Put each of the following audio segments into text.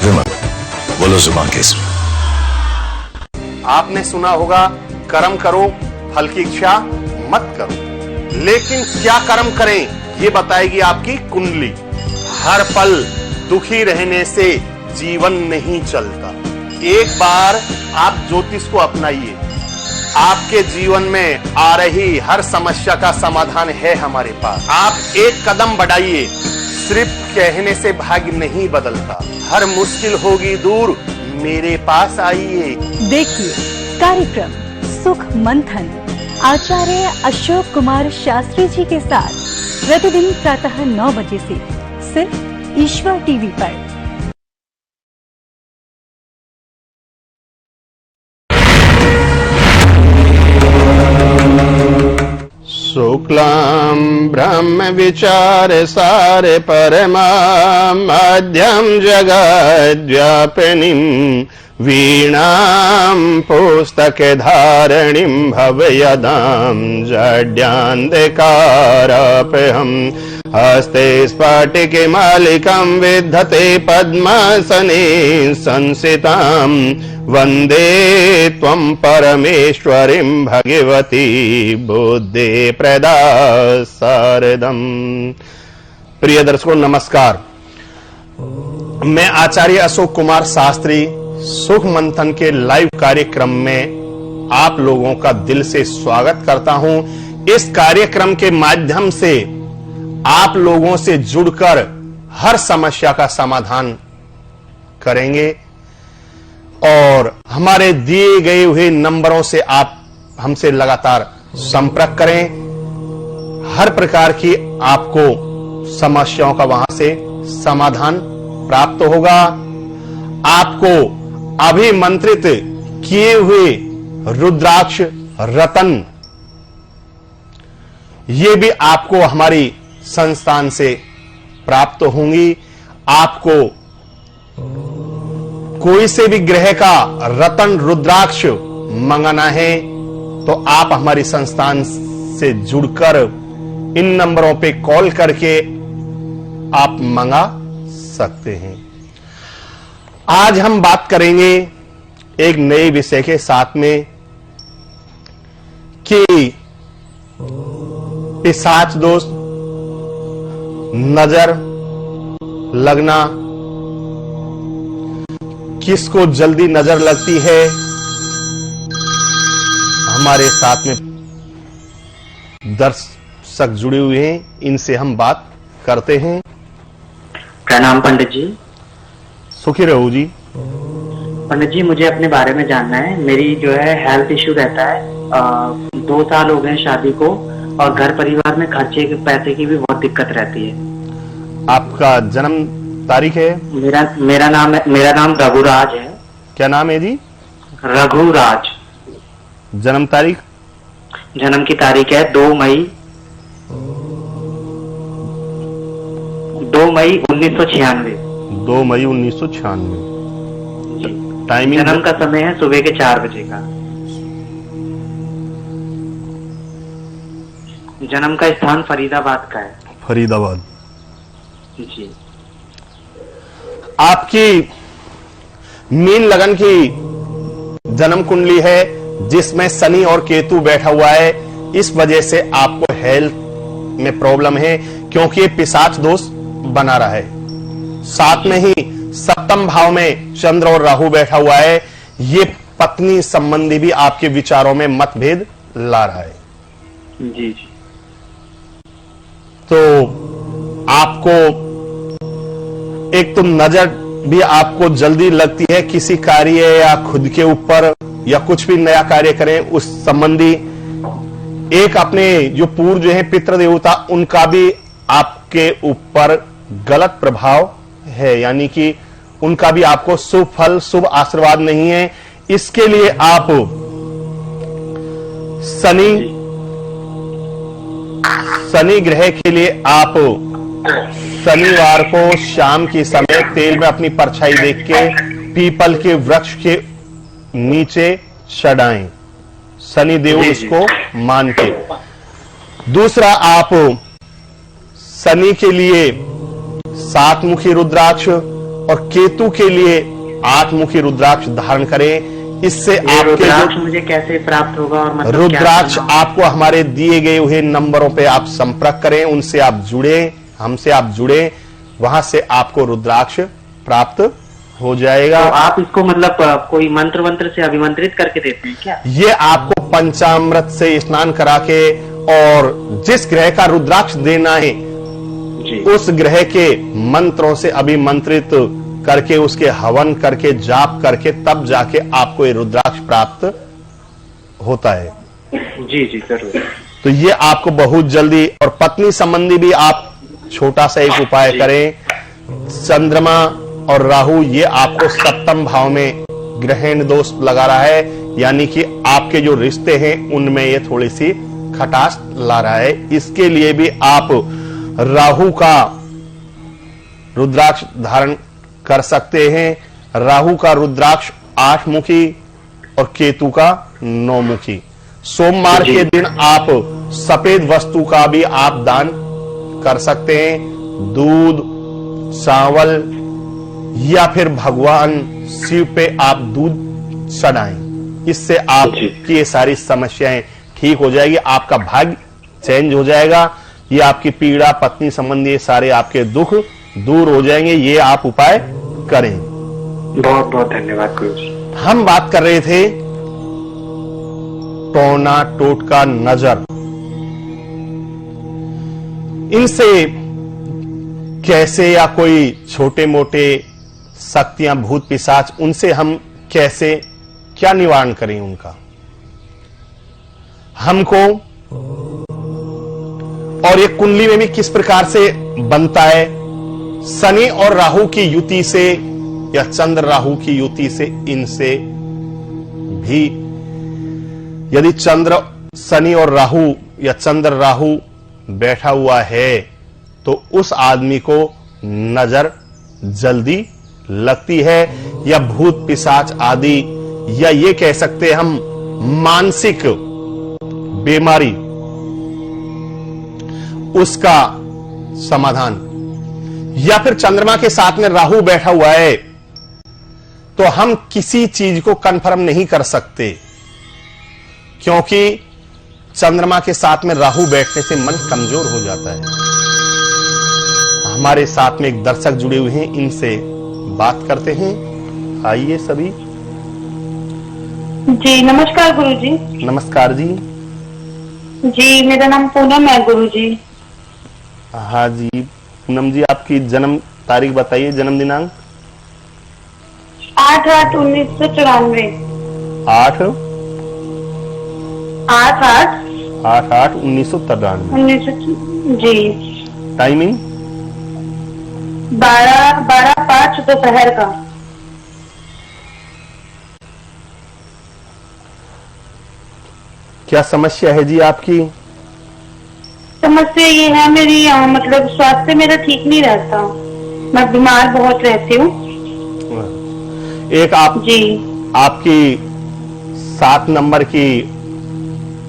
विमल, बोलो जुबान केस। आपने सुना होगा कर्म करो फल की इच्छा मत करो, लेकिन क्या कर्म करें ये बताएगी आपकी कुंडली। हर पल दुखी रहने से जीवन नहीं चलता। एक बार आप ज्योतिष को अपनाइए, आपके जीवन में आ रही हर समस्या का समाधान है हमारे पास। आप एक कदम बढ़ाइए, सिर्फ कहने से भाग्य नहीं बदलता। हर मुश्किल होगी दूर, मेरे पास आइए। देखिए कार्यक्रम सुख मंथन आचार्य अशोक कुमार शास्त्री जी के साथ प्रतिदिन प्रातः 9 बजे से सिर्फ ईश्वर टीवी पर। शुक्लां ब्रह्म विचार सार परमा मध्यम जगद्व्यापिनीं वीणां पुस्तक धारणीं भवयदां जड्यान्धकारापहं हस्ते स्फटिके मालिकां विद्धते पद्मासने संसितां वंदे त्वं परमेश्वरीं भगवती बुद्धि प्रदा शारदम्। प्रिय दर्शकों नमस्कार, मैं आचार्य अशोक कुमार शास्त्री सुख मंथन के लाइव कार्यक्रम में आप लोगों का दिल से स्वागत करता हूं। इस कार्यक्रम के माध्यम से आप लोगों से जुड़कर हर समस्या का समाधान करेंगे और हमारे दिए गए हुए नंबरों से आप हमसे लगातार संपर्क करें। हर प्रकार की आपको समस्याओं का वहां से समाधान प्राप्त होगा। आपको अभिमंत्रित किए हुए रुद्राक्ष रतन ये भी आपको हमारी संस्थान से प्राप्त होंगी। आपको कोई से भी ग्रह का रतन रुद्राक्ष मंगाना है तो आप हमारी संस्थान से जुड़कर इन नंबरों पे कॉल करके आप मंगा सकते हैं। आज हम बात करेंगे एक नए विषय के साथ में कि पिशाच दोष, नजर लगना, किसको जल्दी नजर लगती है। हमारे साथ में दर्शक जुड़े हुए हैं, इनसे हम बात करते हैं। प्रणाम पंडित जी। सुखी रहो जी। पंडित जी मुझे अपने बारे में जानना है। मेरी जो है हेल्थ इश्यू रहता है। 2 साल हो गए शादी को और घर परिवार में खर्चे के पैसे की भी बहुत दिक्कत रहती है। आपका जन्म तारीख है? मेरा नाम रघुराज है। क्या नाम है जी? रघुराज। जन्म तारीख? जन्म की तारीख है 2 मई 1996। 2 मई 1996। टाइमिंग? जन्म का समय है सुबह के 4 बजे का। जन्म का स्थान फरीदाबाद का है। फरीदाबाद जी। आपकी मीन लगन की जन्म कुंडली है जिसमें शनि और केतु बैठा हुआ है। इस वजह से आपको हेल्थ में प्रॉब्लम है क्योंकि ये पिशाच दोष बना रहा है। साथ में ही 7वें भाव में चंद्र और राहु बैठा हुआ है। ये पत्नी संबंधी भी आपके विचारों में मतभेद ला रहा है। जी जी। तो आपको एक तो नजर भी आपको जल्दी लगती है किसी कार्य या खुद के ऊपर या कुछ भी नया कार्य करें उस संबंधी। एक अपने जो पूर्व हैं पितृ देवता उनका भी आपके ऊपर गलत प्रभाव है, यानी कि उनका भी आपको शुभ फल शुभ आशीर्वाद नहीं है। इसके लिए आप शनि ग्रह के लिए आप शनिवार को शाम के समय तेल में अपनी परछाई देख के पीपल के वृक्ष के नीचे चढ़ाएं, शनि देव उसको मान के। दूसरा, आप शनि के लिए 7 मुखी रुद्राक्ष और केतु के लिए 8 मुखी रुद्राक्ष धारण करें। इससे आपके रुद्राक्ष मुझे कैसे प्राप्त होगा और मतलब रुद्राक्ष क्या आपको हमारे दिए गए हुए नंबरों पे आप संपर्क करें, उनसे आप जुड़े, हमसे आप जुड़े, वहां से आपको रुद्राक्ष प्राप्त हो जाएगा। तो आप इसको मतलब कोई मंत्र वंत्र से अभिमंत्रित करके देते हैं क्या? ये आपको पंचामृत से स्नान करा के और जिस ग्रह का रुद्राक्ष देना है जी। उस ग्रह के मंत्रों से अभिमंत्रित करके उसके हवन करके जाप करके तब जाके आपको ये रुद्राक्ष प्राप्त होता है। जी जी जरूर। तो ये आपको बहुत जल्दी, और पत्नी संबंधी भी आप छोटा सा एक उपाय करें। चंद्रमा और राहु ये आपको सप्तम भाव में ग्रहण दोष लगा रहा है, यानी कि आपके जो रिश्ते हैं उनमें ये थोड़ी सी खटास ला रहा है। इसके लिए भी आप राहु का रुद्राक्ष धारण कर सकते हैं। राहु का रुद्राक्ष 8 मुखी और केतु का 9 मुखी। सोमवार के दिन आप सफेद वस्तु का भी आप दान कर सकते हैं। दूध, चावल या फिर भगवान शिव पे आप दूध चढ़ाएं। इससे आपकी ये सारी समस्याएं ठीक हो जाएगी, आपका भाग्य चेंज हो जाएगा। ये आपकी पीड़ा, पत्नी संबंधी ये सारे आपके दुख दूर हो जाएंगे। ये आप उपाय करें। बहुत बहुत धन्यवाद गुरु जी। हम बात कर रहे थे टोना टोटका नजर, इनसे कैसे, या कोई छोटे मोटे शक्तियां, भूत पिशाच, उनसे हम कैसे क्या निवारण करें उनका हमको, और ये कुंडली में भी किस प्रकार से बनता है। शनि और राहु की युति से या चंद्र राहु की युति से, इनसे भी यदि चंद्र, शनि और राहु या चंद्र राहु बैठा हुआ है तो उस आदमी को नजर जल्दी लगती है, या भूत पिशाच आदि, या ये कह सकते हैं हम मानसिक बीमारी, उसका समाधान। या फिर चंद्रमा के साथ में राहु बैठा हुआ है तो हम किसी चीज को कंफर्म नहीं कर सकते, क्योंकि चंद्रमा के साथ में राहु बैठने से मन कमजोर हो जाता है। हमारे साथ में एक दर्शक जुड़े हुए हैं, इनसे बात करते हैं। आइए सभी। जी नमस्कार गुरुजी। नमस्कार जी। जी मेरा नाम पूनम है गुरुजी। हाँ जी पूनम जी, आपकी जन्म तारीख बताइए, जन्म दिनांक। 8/8/1994। 8/8/1993। जी। टाइमिंग 12:05 दोपहर का। क्या समस्या है जी आपकी? समस्या ये है मेरी, मतलब स्वास्थ्य मेरा ठीक नहीं रहता, मैं बीमार बहुत रहती हूँ। एक आप जी। आपकी 7 नंबर की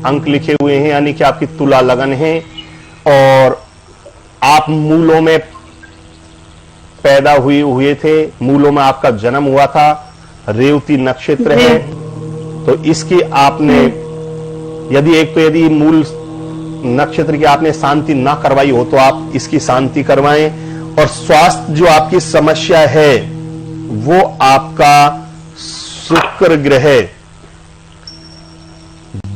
अंक लिखे हुए हैं, यानी कि आपकी तुला लगन है, और आप मूलों में पैदा हुए थे, मूलों में आपका जन्म हुआ था, रेवती नक्षत्र है। तो इसकी आपने यदि मूल नक्षत्र की आपने शांति ना करवाई हो तो आप इसकी शांति करवाएं। और स्वास्थ्य जो आपकी समस्या है वो आपका शुक्र ग्रह,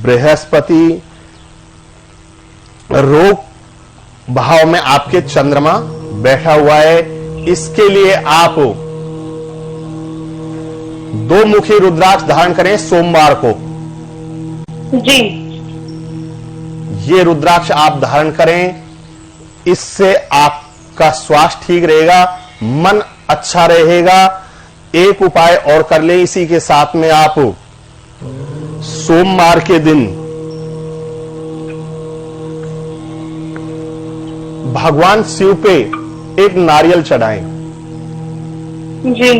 बृहस्पति, रोग भाव में आपके चंद्रमा बैठा हुआ है। इसके लिए आप 2 मुखी रुद्राक्ष धारण करें सोमवार को। जी। ये रुद्राक्ष आप धारण करें, इससे आपका स्वास्थ्य ठीक रहेगा, मन अच्छा रहेगा। एक उपाय और कर ले इसी के साथ में, आप सोमवार के दिन भगवान शिव पे एक नारियल चढ़ाएं। जी।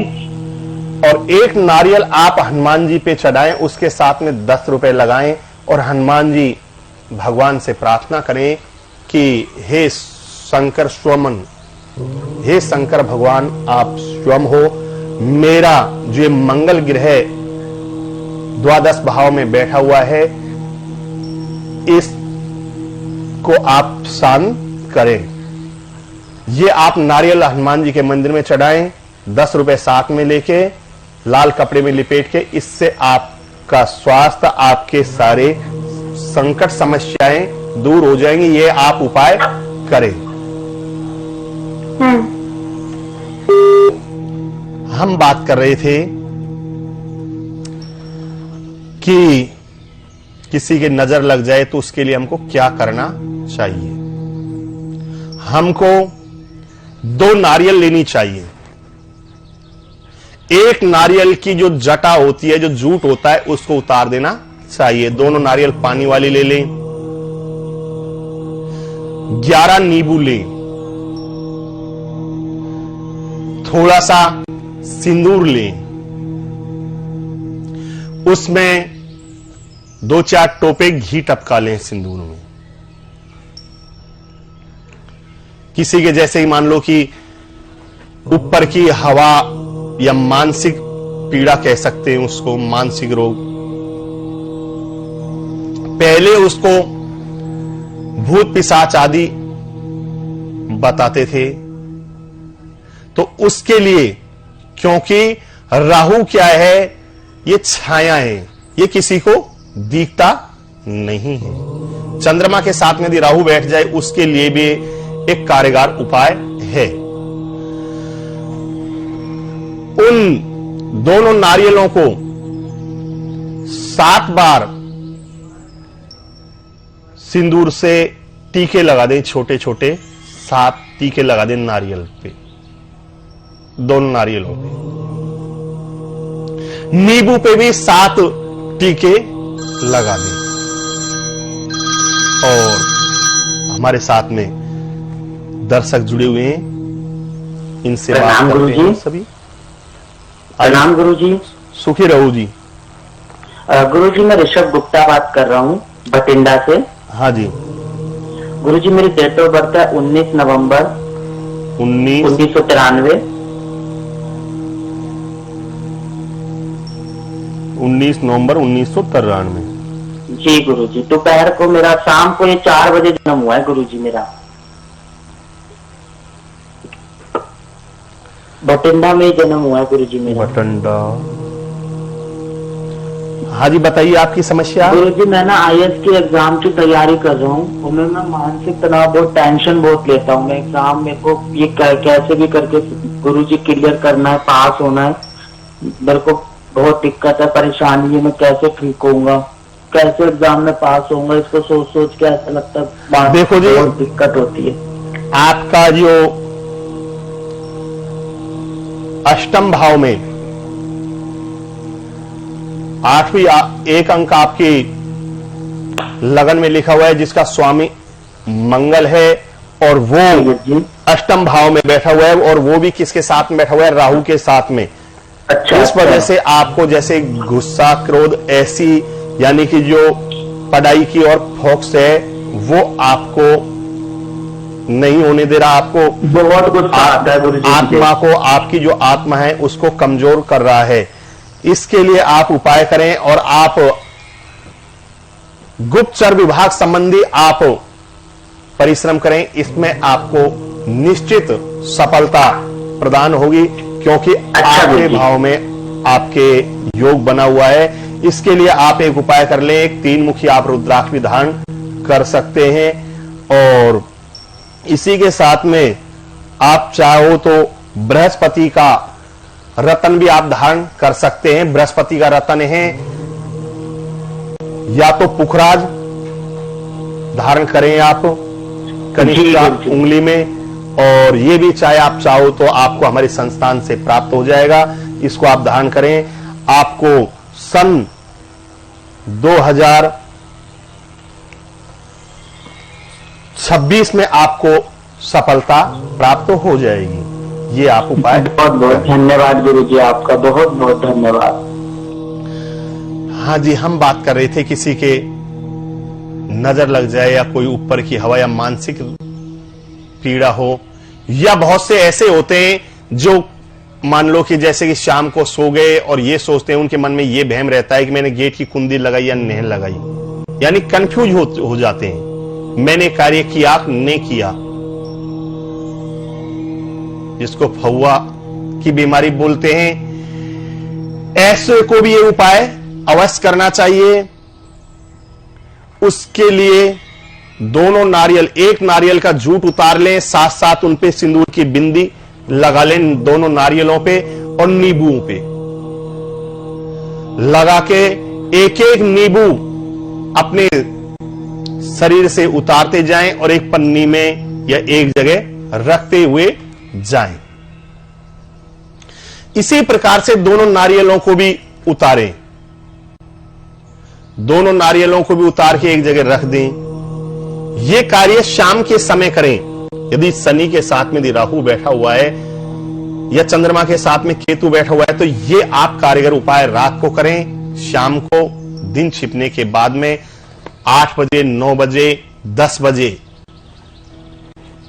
और एक नारियल आप हनुमान जी पे चढ़ाएं, उसके साथ में 10 रुपए लगाएं और हनुमान जी भगवान से प्रार्थना करें कि हे शंकर स्वमन, हे शंकर भगवान आप स्वयं हो, मेरा जो मंगल ग्रह द्वादश भाव में बैठा हुआ है इसको आप शांत करें। ये आप नारियल हनुमान जी के मंदिर में चढ़ाएं, 10 रुपए साथ में लेके लाल कपड़े में लिपेट के। इससे आपका स्वास्थ्य, आपके सारे संकट समस्याएं दूर हो जाएंगी। ये आप उपाय करें। हम बात कर रहे थे कि किसी की नजर लग जाए तो उसके लिए हमको क्या करना चाहिए। हमको 2 नारियल लेनी चाहिए। एक नारियल की जो जटा होती है, जो जूट होता है, उसको उतार देना चाहिए। दोनों नारियल पानी वाली ले लें। 11 नींबू लें। थोड़ा सा सिंदूर लें। उसमें 2-4 टोपे घी टपका लें सिंदूर में। किसी के जैसे ही मान लो कि ऊपर की हवा या मानसिक पीड़ा कह सकते हैं उसको, मानसिक रोग, पहले उसको भूत पिशाच आदि बताते थे, तो उसके लिए, क्योंकि राहु क्या है, ये छाया है, ये किसी को दिखता नहीं है। चंद्रमा के साथ में यदि राहु बैठ जाए उसके लिए भी एक कारगर उपाय है। उन दोनों नारियलों को 7 बार सिंदूर से टीके लगा दें, छोटे छोटे 7 टीके लगा दें नारियल पे, दोनों नारियलों पे। नींबू पे भी 7 टीके लगा दें। और हमारे साथ में दर्शक जुड़े हुए हैं, इनसे बात करते हैं सभी। प्रणाम गुरुजी। सुखी रहो जी। गुरुजी मैं ऋषभ गुप्ता बात कर रहा हूँ बठिंडा से। हाँ जी। गुरुजी मेरी डेट ऑफ बर्थ है 19 नवंबर 1993। 19 नवंबर 1993। जी गुरुजी। दोपहर को मेरा, शाम को ये 4 बजे जन्म हुआ है गुरुजी मेरा। बठिंडा में जन्म हुआ है गुरुजी मेरा। बठिंडा। हाँ जी बताइए आपकी समस्या। गुरुजी मैं ना IAS के एग्जाम की तैयारी कर रहा हूँ और मैं मानसिक तनाव बहुत, टेंशन बहुत लेता हूँ। मैं एग्जाम, मेरे को ये कैसे भी करके गुरुजी क्लियर करना है, पास होना है। मेरे को बहुत दिक्कत है, परेशानी है, मैं कैसे ठीक होऊंगा, कैसे एग्जाम में पास होऊंगा, इसको सोच सोच के ऐसा लगता है। देखो जी, बहुत दिक्कत होती है। आपका जो अष्टम भाव में 8वीं एक अंक आपकी लगन में लिखा हुआ है, जिसका स्वामी मंगल है और वो अष्टम भाव में बैठा हुआ है, और वो भी किसके साथ में बैठा हुआ है, राहु के साथ में। अच्छा, इस वजह से आपको जैसे गुस्सा, क्रोध, ऐसी यानी कि जो पढ़ाई की और फोकस है वो आपको नहीं होने दे रहा। आपको बहुत गुस्सा आता है गुरुजी। आत्मा को, आपकी जो आत्मा है उसको कमजोर कर रहा है। इसके लिए आप उपाय करें और आप गुप्तचर विभाग संबंधी आप परिश्रम करें। इसमें आपको निश्चित सफलता प्रदान होगी, क्योंकि आपके भाव में आपके योग बना हुआ है। इसके लिए आप एक उपाय कर लें, एक 3 मुखी आप रुद्राक्ष भी धारण कर सकते हैं। और इसी के साथ में आप चाहो तो बृहस्पति का रतन भी आप धारण कर सकते हैं। बृहस्पति का रतन है या तो पुखराज धारण करें आप कनिष्ठा उंगली में, और ये भी चाहे आप चाहो तो आपको हमारे संस्थान से प्राप्त हो जाएगा। इसको आप धारण करें। आपको सन 2026 में आपको सफलता प्राप्त हो जाएगी। ये आप उपाय। बहुत बहुत धन्यवाद गुरुजी, आपका बहुत बहुत धन्यवाद। हाँ जी, हम बात कर रहे थे किसी के नजर लग जाए या कोई ऊपर की हवा या मानसिक पीड़ा हो या बहुत से ऐसे होते हैं जो मान लो कि जैसे कि शाम को सो गए और ये सोचते हैं, उनके मन में ये वहम रहता है कि मैंने गेट की कुंडी लगाई या नहीं लगाई, यानी कंफ्यूज हो जाते हैं, मैंने कार्य किया नहीं किया, जिसको फहुआ की बीमारी बोलते हैं। ऐसे को भी ये उपाय अवश्य करना चाहिए। उसके लिए दोनों नारियल, एक नारियल का जूट उतार लें, साथ साथ उन पे सिंदूर की बिंदी लगा लें दोनों नारियलों पे और नींबुओं पे लगा के एक एक नींबू अपने शरीर से उतारते जाएं और एक पन्नी में या एक जगह रखते हुए जाएं। इसी प्रकार से दोनों नारियलों को भी उतारें, दोनों नारियलों को भी उतार के एक जगह रख दें। यह कार्य शाम के समय करें। यदि शनि के साथ में यदि राहु बैठा हुआ है या चंद्रमा के साथ में केतु बैठा हुआ है तो ये आप कारीगर उपाय रात को करें। शाम को दिन छिपने के बाद में 8 बजे, 9 बजे, 10 बजे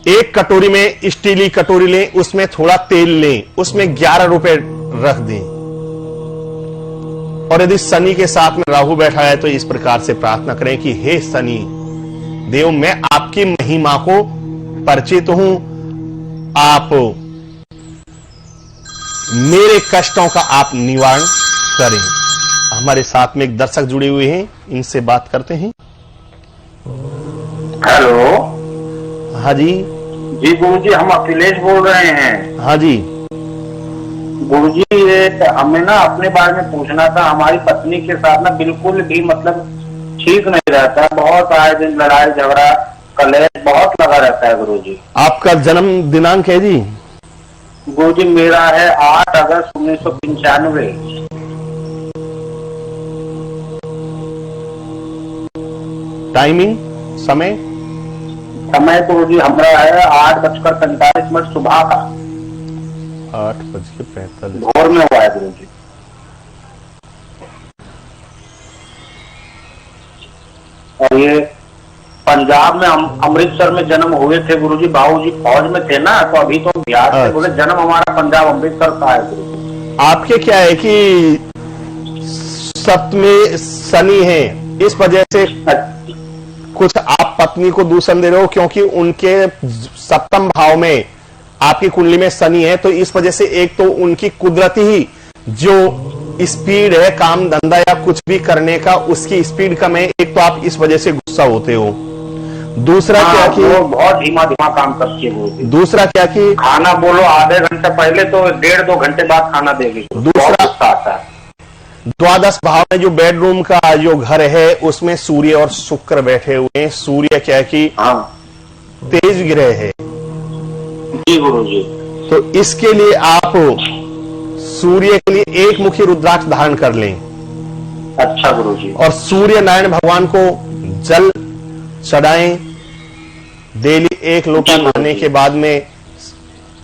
एक कटोरी में, स्टील की कटोरी लें, उसमें थोड़ा तेल लें, उसमें 11 रुपए रख दें। और यदि शनि के साथ में राहु बैठा है तो इस प्रकार से प्रार्थना करें कि हे शनि देव, मैं आपकी महिमा को परिचित हूं, आप मेरे कष्टों का आप निवारण करें। हमारे साथ में एक दर्शक जुड़े हुए हैं, इनसे बात करते हैं। हेलो। हाँ जी। जी गुरुजी, हम अखिलेश बोल रहे हैं। हाँ जी। गुरुजी, ये हमें ना अपने बारे में पूछना था। हमारी पत्नी के साथ ना बिल्कुल भी मतलब ठीक नहीं रहता, बहुत आए दिन लड़ाई झगड़ा कलेश बहुत लगा रहता है गुरुजी। आपका जन्म दिनांक है जी? गुरुजी मेरा है 8 अगस्त 1995। टाइमिंग, समय गुरुजी हमारा है 8:45 सुबह का। 8:45 भोर में हुआ है गुरुजी। और ये पंजाब में अमृतसर में जन्म हुए थे गुरुजी। बाबूजी फौज में थे ना, तो अभी तो बिहार से बोले, जन्म हमारा पंजाब अमृतसर का है गुरुजी। आपके क्या है कि सप्तमी शनि है, इस वजह से कुछ आप पत्नी को दूषण दे रहे हो, क्योंकि उनके सप्तम भाव में आपकी कुंडली में शनि है। तो इस वजह से एक तो उनकी कुदरती ही जो स्पीड है काम धंधा या कुछ भी करने का, उसकी स्पीड कम है। एक तो आप इस वजह से गुस्सा होते हो। दूसरा क्या कि वो बहुत धीमा काम करती है। दूसरा क्या कि खाना बोलो आधे घंटे पहले तो 1.5-2 घंटे बाद खाना देगी। दूसरा आता है, द्वादश भाव में जो बेडरूम का जो घर है उसमें सूर्य और शुक्र बैठे हुए हैं। सूर्य क्या कि तेज ग्रह है जी गुरुजी। तो इसके लिए आप सूर्य के लिए एक मुखी रुद्राक्ष धारण कर लें। अच्छा गुरुजी। और सूर्य नारायण भगवान को जल चढ़ाएं। डेली 1 लोटा नहाने के बाद में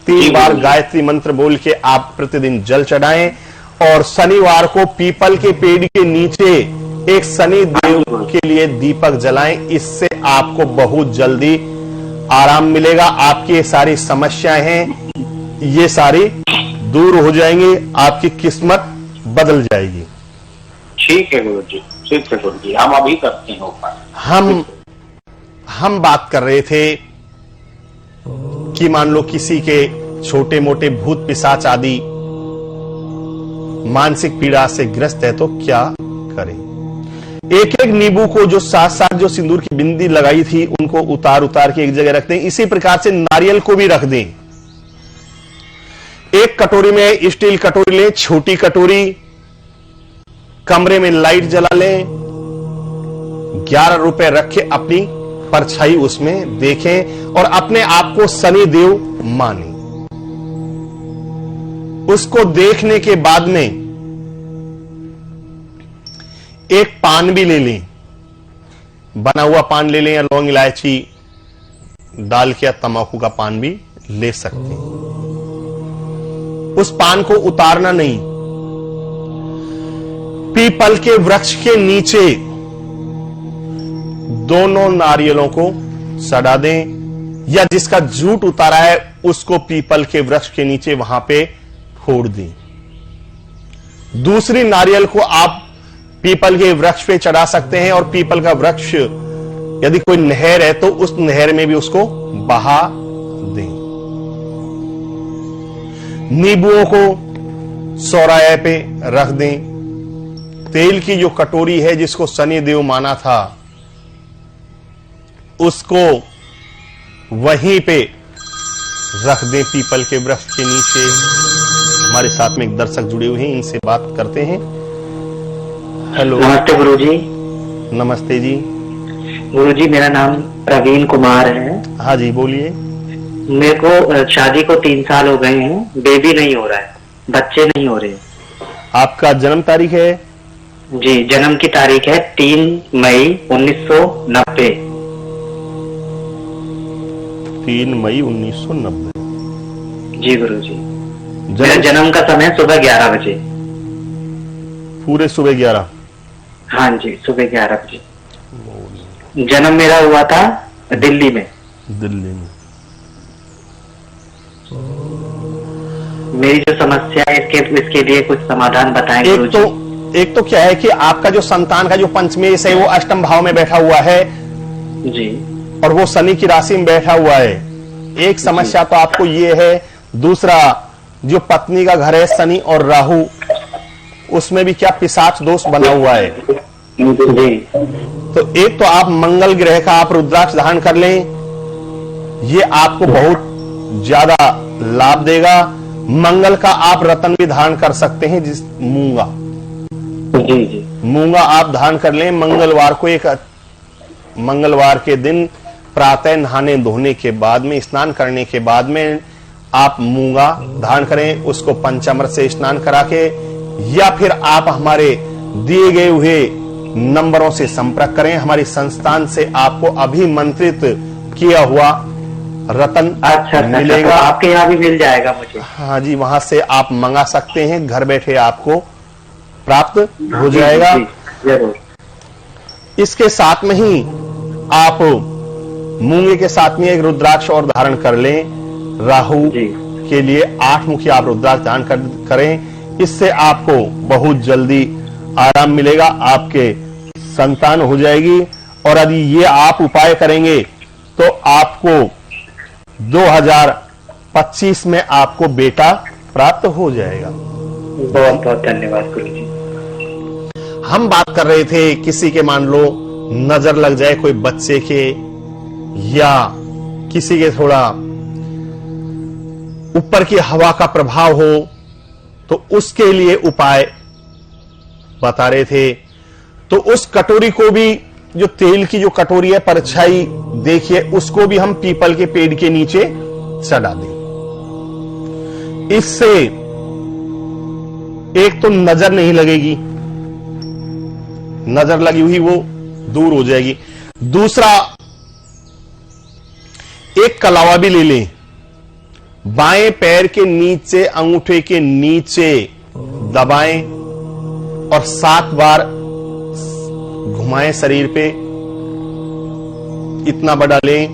3 बार गायत्री मंत्र बोल के आप प्रतिदिन जल चढ़ाएं। और शनिवार को पीपल के पेड़ के नीचे एक शनि देव के लिए दीपक जलाएं। इससे आपको बहुत जल्दी आराम मिलेगा। आपकी ये सारी समस्याएं हैं, ये सारी दूर हो जाएंगी, आपकी किस्मत बदल जाएगी। ठीक है गुरुजी, ठीक है गुरुजी, हम अभी करते हैं उपाय। हम बात कर रहे थे कि मान लो किसी के छोटे मोटे भूत पिशाच आदि मानसिक पीड़ा से ग्रस्त है तो क्या करें। एक एक नींबू को जो साथ साथ जो सिंदूर की बिंदी लगाई थी उनको उतार के एक जगह रख दें। इसी प्रकार से नारियल को भी रख दें। एक कटोरी में स्टील कटोरी लें, छोटी कटोरी, कमरे में लाइट जला लें, 11 रुपए रख के अपनी परछाई उसमें देखें और अपने आप को शनि देव माने। उसको देखने के बाद में एक पान भी ले लें, बना हुआ पान ले लें या लौंग इलायची डाल के या तंबाकू का पान भी ले सकते हैं। उस पान को उतारना नहीं, पीपल के वृक्ष के नीचे दोनों नारियलों को सड़ा दें या जिसका जूट उतारा है उसको पीपल के वृक्ष के नीचे वहां पे फोड़ दें। दूसरी नारियल को आप पीपल के वृक्ष पे चढ़ा सकते हैं, और पीपल का वृक्ष यदि कोई नहर है तो उस नहर में भी उसको बहा दें। नींबुओं को सौराये पे रख दें। तेल की जो कटोरी है जिसको शनिदेव माना था, उसको वहीं पे रख दें पीपल के वृक्ष के नीचे। हमारे साथ में एक दर्शक जुड़े हुए हैं, इनसे बात करते हैं। हेलो, नमस्ते गुरुजी। नमस्ते जी। गुरुजी, मेरा नाम प्रवीण कुमार है। हाँ जी, बोलिए। मेरे को शादी को 3 साल हो गए हैं, बेबी नहीं हो रहा है, बच्चे नहीं हो रहे। आपका जन्म तारीख है? जी, जन्म की तारीख है 3 मई 1990। 3 मई 1990। जी गुरुजी। मेरा जन्म का समय सुबह 11 बजे। पूरे सुबह 11? हाँ जी, सुबह 11 बजे। जन्म मेरा हुआ था दिल्ली में। दिल्ली में। मेरी जो समस्या है इसके लिए कुछ समाधान बताएं गुरुजी। एक तो क्या है कि आपका जो संतान का जो पंचमेश है वो अष्टम भाव में बैठा हुआ है जी, और वो शनि की राशि में बैठा हुआ है। एक समस्या तो आपको ये है। दूसरा, जो पत्नी का घर है शनि और राहु, उसमें भी क्या पिशाच दोष बना हुआ है। जी। तो एक तो आप मंगल ग्रह का आप रुद्राक्ष धारण कर लें, ये आपको बहुत ज्यादा लाभ देगा। मंगल का आप रत्न भी धारण कर सकते हैं, जिस मूंगा। जी जी। मूंगा आप धारण कर लें। मंगलवार के दिन प्रातः नहाने धोने के बाद में, स्नान करने के बाद में आप मूंगा धारण करें, उसको पंचामृत से स्नान करा के, या फिर आप हमारे दिए गए हुए नंबरों से संपर्क करें। हमारी संस्थान से आपको अभिमंत्रित किया हुआ रतन मिलेगा। तो आपके यहाँ भी मिल जाएगा मुझे? हाँ जी, वहां से आप मंगा सकते हैं, घर बैठे आपको प्राप्त हो जाएगा। जरूर। इसके साथ में ही आप मूंगे के साथ में एक रुद्राक्ष और धारण कर लें। राहु के लिए 8 मुखी आप रुद्राक्ष धारण करें। इससे आपको बहुत जल्दी आराम मिलेगा, आपके संतान हो जाएगी। और यदि ये आप उपाय करेंगे तो आपको 2025 में आपको बेटा प्राप्त हो जाएगा। बहुत बहुत धन्यवाद गुरुजी। हम बात कर रहे थे किसी के मान लो नजर लग जाए, कोई बच्चे के या किसी के थोड़ा ऊपर की हवा का प्रभाव हो, तो उसके लिए उपाय बता रहे थे। तो उस कटोरी को भी, जो तेल की जो कटोरी है परछाई देखिए, उसको भी हम पीपल के पेड़ के नीचे चढ़ा दें। इससे एक तो नजर नहीं लगेगी, नजर लगी हुई वो दूर हो जाएगी। दूसरा, एक कलावा भी ले लें, बाएं पैर के नीचे अंगूठे के नीचे दबाएं और 7 बार घुमाएं शरीर पे। इतना बड़ा लें,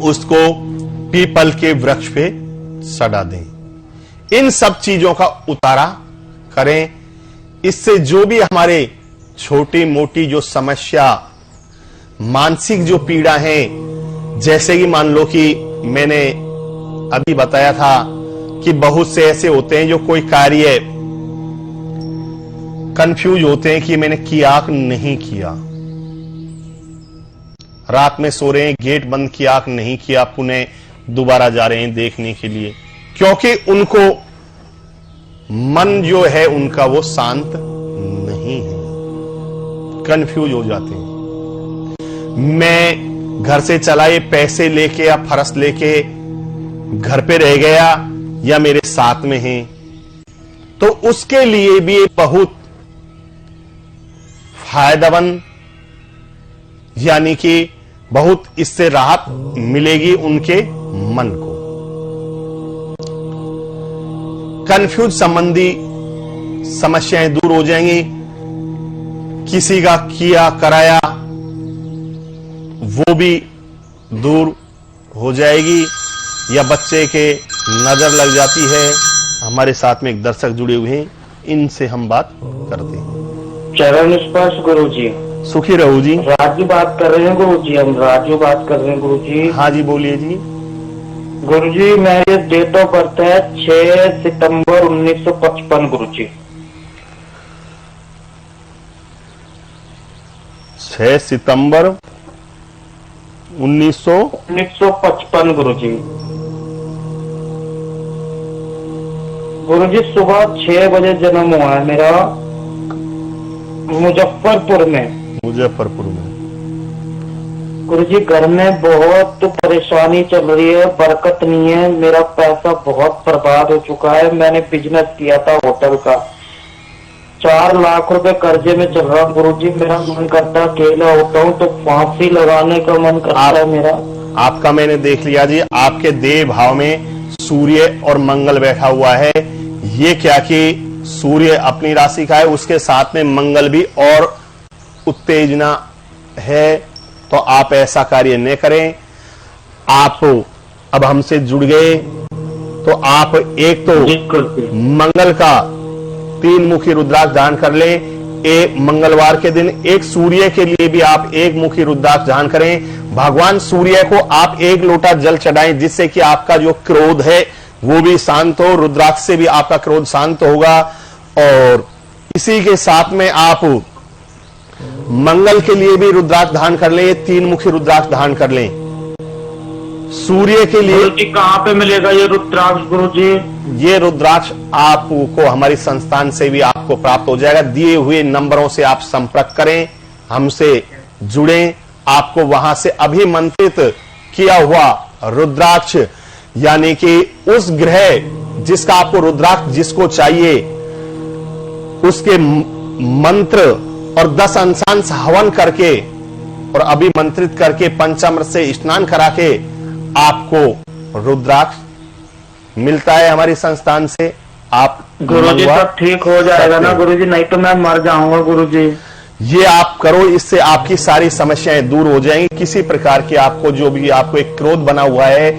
उसको पीपल के वृक्ष पे सड़ा दें। इन सब चीजों का उतारा करें। इससे जो भी हमारे छोटी मोटी जो समस्या, मानसिक जो पीड़ा है, जैसे कि मान लो कि मैंने अभी बताया था कि बहुत से ऐसे होते हैं जो कोई कार्य कंफ्यूज होते हैं कि मैंने किया कि नहीं किया। रात में सो रहे हैं, गेट बंद किया कि नहीं किया, पुनः दोबारा जा रहे हैं देखने के लिए, क्योंकि उनको मन जो है उनका वो शांत नहीं है, कंफ्यूज हो जाते हैं। मैं घर से चला ये पैसे लेके या फरस लेके घर पे रह गया या मेरे साथ में है, तो उसके लिए भी बहुत फायदेमंद, यानी कि बहुत इससे राहत मिलेगी उनके मन को। कंफ्यूज संबंधी समस्याएं दूर हो जाएंगी। किसी का किया कराया वो भी दूर हो जाएगी या बच्चे के नजर लग जाती है। हमारे साथ में एक दर्शक जुड़े हुए हैं, इनसे हम बात करते हैं। चरण स्पर्श गुरुजी। सुखी रहो जी। राजू बात कर रहे हैं गुरुजी, हम राजू बात कर रहे हैं गुरुजी। हाँ जी, बोलिए जी। गुरुजी मेरी डेट ऑफ बर्थ है 6 सितंबर 1955 गुरुजी। 6 सितंबर 1955 गुरुजी। गुरुजी सुबह 6 बजे जन्म हुआ है मेरा, मुजफ्फरपुर में। मुजफ्फरपुर में। गुरुजी घर में बहुत परेशानी चल रही है, बरकत नहीं है, मेरा पैसा बहुत बर्बाद हो चुका है। मैंने बिजनेस किया था होटल का, 4 लाख रुपए कर्जे में चल रहा हूँ गुरुजी। मेरा मन करता है अकेला होता हूँ तो फांसी लगाने का मन करता है मेरा। आपका मैंने देख लिया जी, आपके देह भाव में सूर्य और मंगल बैठा हुआ है। ये क्या कि सूर्य अपनी राशि का है, उसके साथ में मंगल भी और उत्तेजना है, तो आप ऐसा कार्य न करें। आप अब हमसे जुड़ गए तो आप एक तो मंगल का 3 मुखी रुद्राक्ष दान कर ले। एक मंगलवार के दिन एक सूर्य के लिए भी आप 1 मुखी रुद्राक्ष दान करें। भगवान सूर्य को आप 1 लोटा जल चढ़ाएं, जिससे कि आपका जो क्रोध है वो भी शांत हो, रुद्राक्ष से भी आपका क्रोध शांत होगा। और इसी के साथ में आप मंगल के लिए भी रुद्राक्ष धारण कर लें, 3 मुखी रुद्राक्ष धारण कर लें। सूर्य के लिए गुरुजी कहाँ पे मिलेगा ये रुद्राक्ष गुरुजी? ये रुद्राक्ष आपको हमारी संस्थान से भी आपको प्राप्त हो जाएगा। दिए हुए नंबरों से आप संपर्क करें, हमसे जुड़ें, आपको वहां से अभिमंत्रित किया हुआ रुद्राक्ष, यानी कि उस ग्रह जिसका आपको रुद्राक्ष जिसको चाहिए उसके मंत्र और 10 अंशांश हवन करके और अभिमंत्रित करके पंचामृत से स्नान करा के आपको रुद्राक्ष मिलता है हमारी संस्थान से। आप गुरुजी सब ठीक हो जाएगा ना गुरुजी? नहीं तो मैं मर जाऊंगा गुरुजी। ये आप करो, इससे आपकी सारी समस्याएं दूर हो जाएंगी। किसी प्रकार की आपको जो भी आपको एक क्रोध बना हुआ है,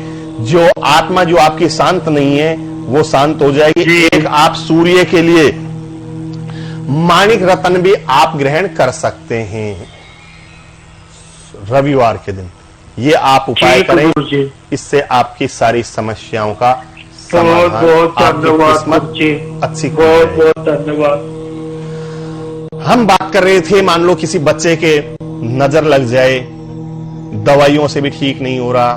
जो आत्मा जो आपकी शांत नहीं है, वो शांत हो जाएगी। एक आप सूर्य के लिए माणिक रत्न भी आप ग्रहण कर सकते हैं रविवार के दिन। ये आप उपाय करें, इससे आपकी सारी समस्याओं का बहुत बहुत धन्यवाद, अच्छी बहुत बहुत धन्यवाद। हम बात कर रहे थे, मान लो किसी बच्चे के नजर लग जाए, दवाइयों से भी ठीक नहीं हो रहा,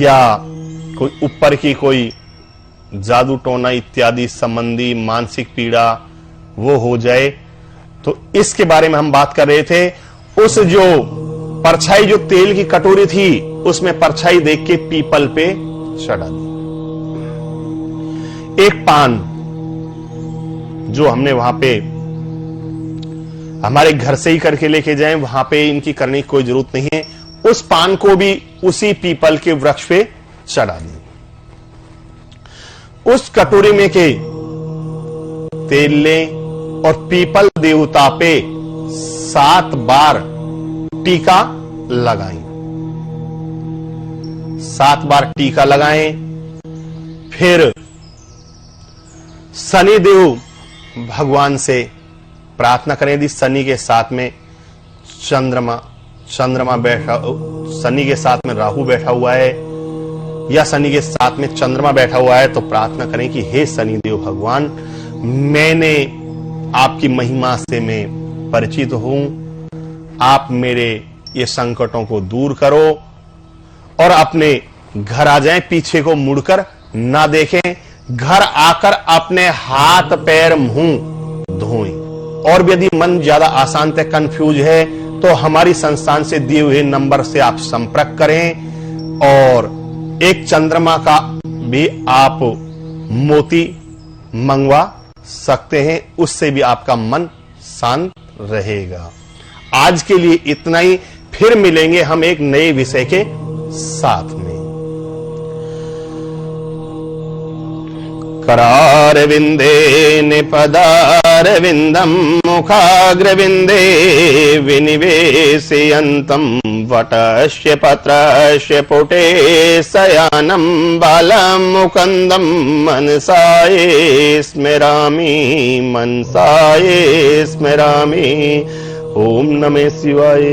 या कोई ऊपर की कोई जादू टोना इत्यादि संबंधी मानसिक पीड़ा वो हो जाए, तो इसके बारे में हम बात कर रहे थे। उस जो परछाई, जो तेल की कटोरी थी, उसमें परछाई देख के पीपल पे चढ़ा दी। एक पान जो हमने वहां पे हमारे घर से ही करके लेके जाएं, वहां पे इनकी करने की कोई जरूरत नहीं है। उस पान को भी उसी पीपल के वृक्ष पे चढ़ा दी। उस कटोरी में के तेल लें और पीपल देवता पे 7 बार टीका लगाएं। 7 बार टीका लगाएं। फिर शनि देव भगवान से प्रार्थना करें। यदि शनि के साथ में चंद्रमा बैठा, शनि के साथ में राहु बैठा हुआ है या शनि के साथ में चंद्रमा बैठा हुआ है, तो प्रार्थना करें कि हे शनि देव भगवान, मैंने आपकी महिमा से मैं परिचित हूं, आप मेरे ये संकटों को दूर करो और अपने घर आ जाएं, पीछे को मुड़कर ना देखें, घर आकर अपने हाथ पैर मुंह धोएं। और भी यदि मन ज्यादा अशांत है, कंफ्यूज है, तो हमारी संस्थान से दिए हुए नंबर से आप संपर्क करें। और एक चंद्रमा का भी आप मोती मंगवा सकते हैं, उससे भी आपका मन शांत रहेगा। आज के लिए इतना ही, फिर मिलेंगे हम एक नए विषय के साथ में। करार विंदे निपदारविंदे मुखारविन्दं मुखाग्रविन्दे विनिवेशयन्तं वटस्य पत्रस्य पुटे शयानं बालं मुकुन्दं मनसाये स्मरामि। ओम नमः शिवाय।